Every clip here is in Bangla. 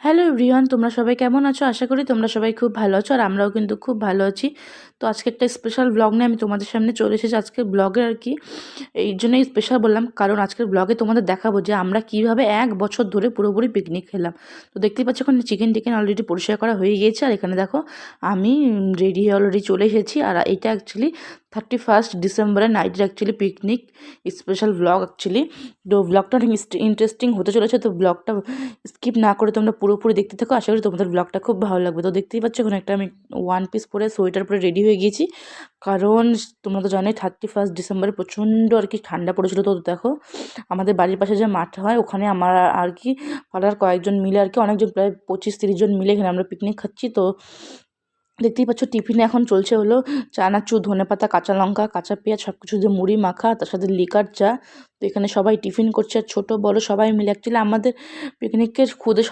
হ্যালো এভরিওয়ান, তোমরা সবাই কেমন আছো? আশা করি তোমরা সবাই খুব ভালো আছো আর আমরাও কিন্তু খুব ভালো আছি। তো আজকে একটা স্পেশাল ব্লগ নিয়ে আমি তোমাদের সামনে চলে এসেছি। আজকের ব্লগে আর কি এই জন্যই স্পেশাল বললাম, কারণ আজকের ব্লগে তোমাদের দেখাবো যে আমরা কীভাবে 1 বছর ধরে পুরোপুরি পিকনিক খেলাম। তো দেখতেই পাচ্ছ ওখানে চিকেন টিকেন অলরেডি পরিষ্কার করা হয়ে গিয়েছে, আর এখানে দেখো আমি রেডি হয়ে অলরেডি চলে এসেছি। আর এটা অ্যাকচুয়ালি 31 ডিসেম্বরের নাইটের actually picnic special blog actually. তো ব্লগটা অনেক ইন্টারেস্টিং হতে চলেছে, তো ব্লগটা স্কিপ না করে তোমরা পুরোপুরি দেখতে থাকো। আশা করি তোমাদের ব্লগটা খুব ভালো লাগবে। তো দেখতেই পাচ্ছ এখন একটা আমি ওয়ান পিস পরে সোয়েটার পরে রেডি হয়ে গিয়েছি, কারণ তোমরা তো জানোই 31 ডিসেম্বরে প্রচণ্ড আর কি ঠান্ডা পড়েছিল। তো দেখো আমাদের বাড়ির পাশে যে মাঠ হয় ওখানে আমার আর কি পাড়ার কয়েকজন মিলে আর কি অনেকজন প্রায় 25-30 জন মিলে এখানে আমরা পিকনিক খাচ্ছি। তো দেখতেই পাচ্ছ টিফিনে এখন চলছে হলো চানাচুর, ধনেপাতা, কাঁচা লঙ্কা, কাঁচা পেঁয়াজ সব কিছু দিয়ে মুড়ি মাখা, তার সাথে লিকার চা। তো এখানে সবাই টিফিন করছে, ছোট বড় সবাই মিলে। অ্যাকচুয়ালি আমাদের পিকনিকের ক্ষুদে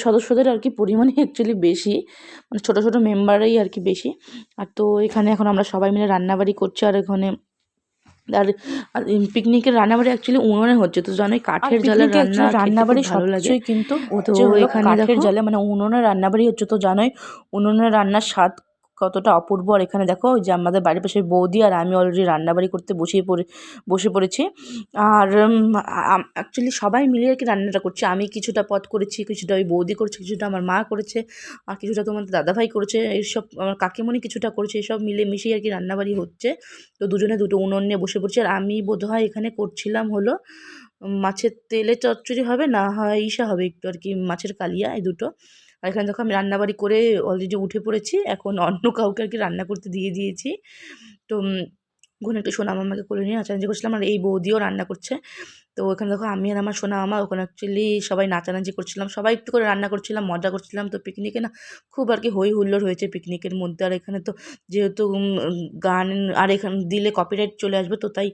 সদস্যদের আর কি পরিমাণই অ্যাকচুয়ালি বেশি, মানে ছোটো ছোটো মেম্বারই আর কি বেশি। আর তো এখানে এখন আমরা সবাই মিলে রান্নাবাড়ি করছি। আর এখানে আর পিকনিকের রান্নাবাড়ি অ্যাকচুয়ালি উনুনে হচ্ছে, তো জানোই কাঠের জালের রান্নাবাড়ি ভালো লাগে কিন্তু হচ্ছে এখানে কাঠের জালে মানে উনুনে রান্নাবাড়ি হচ্ছে। তো জানোই উনুনে রান্নার স্বাদ কতটা অপূর্ব। আর এখানে দেখো ওই যে আমাদের বাড়ির পাশে বৌদি আর আমি অলরেডি রান্নাবাড়ি করতে বসে পড়েছি। আর অ্যাকচুয়ালি সবাই মিলে আর কি রান্নাটা করছে। আমি কিছুটা পদ করেছি, কিছুটা ওই বৌদি করেছে, কিছুটা আমার মা করেছে, আর কিছুটা তোমাদের দাদাভাই করেছে, এইসব আমার কাকিমণি কিছুটা করেছে। এসব মিলে মিশিয়ে আর কি রান্নাবাড়ি হচ্ছে। তো দুজনে দুটো উনুন নিয়ে বসে পড়ছি। আর আমি বোধহয় এখানে করছিলাম হলো মাছের তেলে চচ্চড়ি হবে, না হয় ইসা হবে একটু আর কি মাছের কালিয়া, এই দুটো। আর এখানে দেখো আমি রান্নাবাড়ি করে অলরেডি উঠে পড়েছি, এখন অন্য কাউকে আর কি রান্না করতে দিয়ে দিয়েছি। তো ওখানে একটু সোনা মামাকে কোলে নিয়ে নাচানাচি করছিলাম, আর এই বৌদিও রান্না করছে। তো ওখানে দেখো আমি আর আমার সোনা মামা ওখানে অ্যাকচুয়ালি সবাই নাচানাচি করছিলাম, সবাই একটু করে রান্না করছিলাম, মজা করছিলাম। তো পিকনিকে না খুব আর কি হই হুল্লোড় হয়েছে পিকনিকের মধ্যে। আর এখানে তো যেহেতু গান আর এখানে দিলে কপিরাইট চলে আসবে, তো তাই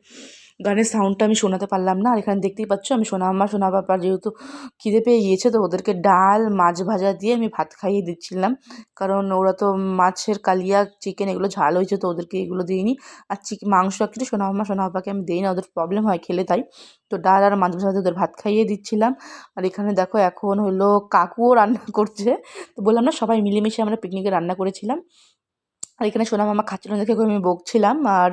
গানের সাউন্ডটা আমি শোনাতে পারলাম না। আর এখানে দেখতেই পাচ্ছ আমি সোনা মামা সোনা বাবার যেহেতু খিদে পেয়ে গিয়েছে, তো ওদেরকে ডাল মাছ ভাজা দিয়ে আমি ভাত খাইয়ে দিচ্ছিলাম, কারণ ওরা তো মাছের কালিয়া চিকেন এগুলো ঝাল হয়েছে, তো ওদেরকে এগুলো দিইনি। আর মাংস অ্যাকচুয়ালি সোনা মামা সোনা বাবাকে আমি দিই না, ওদের প্রবলেম হয় খেলে, তাই তো ডাল আর মাছ ভাজা ওদের ভাত খাইয়ে দিচ্ছিলাম। আর এখানে দেখো এখন হলো কাকুও রান্না করছে। তো বললাম না সবাই মিলেমিশে আমরা পিকনিকে রান্না করেছিলাম। আর এখানে সোনা মামা খাচ্ছিল দেখে আমি বকছিলাম। আর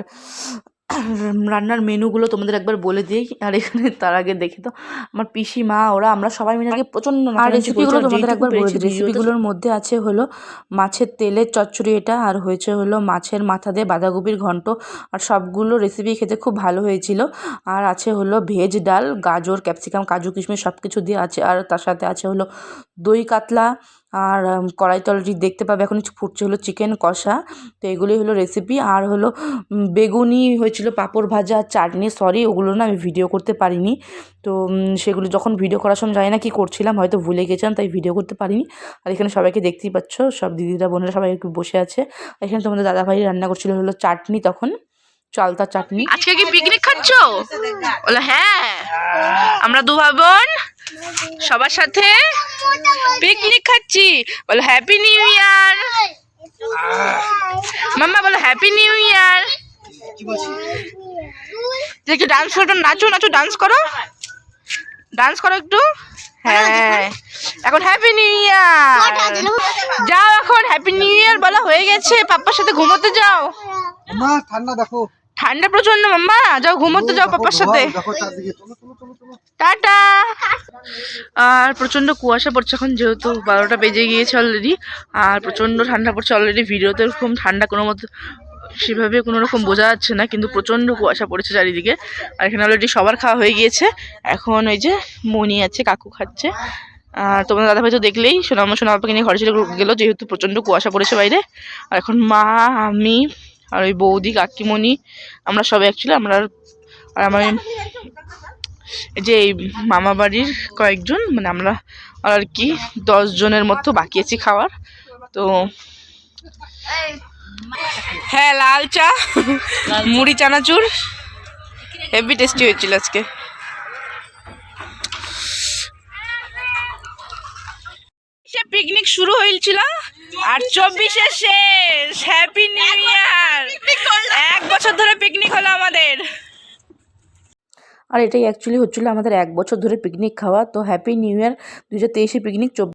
রান্নার মেনুগুলো তোমাদের একবার বলে দিই। আর এখানে তার আগে দেখে তো আমার পিসি মা ওরা আমরা সবাই মিলে আগে প্রচণ্ড আর রেসিপিগুলো তোমাদের একবার বলে দিই। রেসিপিগুলোর মধ্যে আছে হলো মাছের তেলের চচ্চড়ি এটা, আর হয়েছে হলো মাছের মাথা দিয়ে বাঁধাকপির ঘন্ট, আর সবগুলো রেসিপি খেতে খুব ভালো হয়েছিল। আর আছে হলো ভেজ ডাল, গাজর ক্যাপসিকাম কাজু কিশমিশ সব কিছু দিয়ে আছে। আর তার সাথে আছে হলো দই কাতলা, আর কড়াইতে অলরেডি দেখতে পাবে এখন ফুটছে হলো চিকেন কষা। তো এগুলোই হলো রেসিপি। আর হলো বেগুনি হয়েছিল, পাঁপড় ভাজা, চাটনি। সরি ওগুলো না আমি ভিডিও করতে পারিনি, তো সেগুলো যখন ভিডিও করার সময় জানি না কী করছিলাম, হয়তো ভুলে গেছিলাম, তাই ভিডিও করতে পারিনি। আর এখানে সবাইকে দেখতেই পাচ্ছ, সব দিদিরা বোনেরা সবাই একটু বসে আছে। আর এখানে তোমাদের দাদাভাই রান্না করছিল হলো চাটনি, তখন চালতা চাটনি। আজকে কি পিকনিক খাচ্ছ? বলে হ্যাঁ, আমরা দু ভাই বোন সবার সাথে পিকনিক খাচ্ছি। বলো হ্যাপি নিউ ইয়ার। মাম্মা বলো হ্যাপি নিউ ইয়ার। একটু ডান্স করো, নাচো নাচো, ডান্স করো, ডান্স করো একটু। হ্যাঁ এখন হ্যাপি নিউ ইয়ার। যাও এখন হ্যাপি নিউ ইয়ার বলা হয়ে গেছে, পাপ্পার সাথে ঘুমোতে যাও। ঠান্ডা দেখো, ঠান্ডা প্রচন্ড মাম্মা, যাও ঘুমোতে যাও পাপ্পার সাথে। টাটা। আর প্রচন্ড কুয়াশা পড়ছে এখন, যেহেতু 12টা বেজে গিয়েছে অলরেডি, আর প্রচন্ড ঠান্ডা পড়ছে অলরেডি। ভিডিওতে এরকম ঠান্ডা কোনো মতো সেভাবে কোনো রকম বোঝা যাচ্ছে না, কিন্তু প্রচন্ড কুয়াশা পড়েছে চারিদিকে। আর এখানে অলরেডি সবার খাওয়া হয়ে গিয়েছে, এখন ওই যে মনি আছে, কাকু খাচ্ছে। আর তোমার দাদাভাই তো দেখলেই সোনামা সোনা বাবাকে নিয়ে ঘরে ছিল গেলো, যেহেতু প্রচন্ড কুয়াশা পড়েছে বাইরে। আর এখন মা, আমি আর ওই বৌদি কাকিমণি আমরা সবাই অ্যাকচুয়ালি আমরা আর আমার যে এই মামা বাড়ির কয়েকজন, মানে আমরা আর কি 10 জনের মতো বাকি আছি খাওয়ার। তো হ্যাঁ, লাল চা মুড়ি চানাচুর হেভি টেস্টি হয়েছিল আজকে। পিকনিক শুরু হয়েছিল আর 24-এ শেষ। Happy new year. 1 বছর ধরে পিকনিক হলো আমাদের। আর এটাই অ্যাকচুয়ালি হচ্ছিলো আমাদের 1 বছর ধরে পিকনিক খাওয়া। তো হ্যাপি নিউ ইয়ার 2023 পিকনিক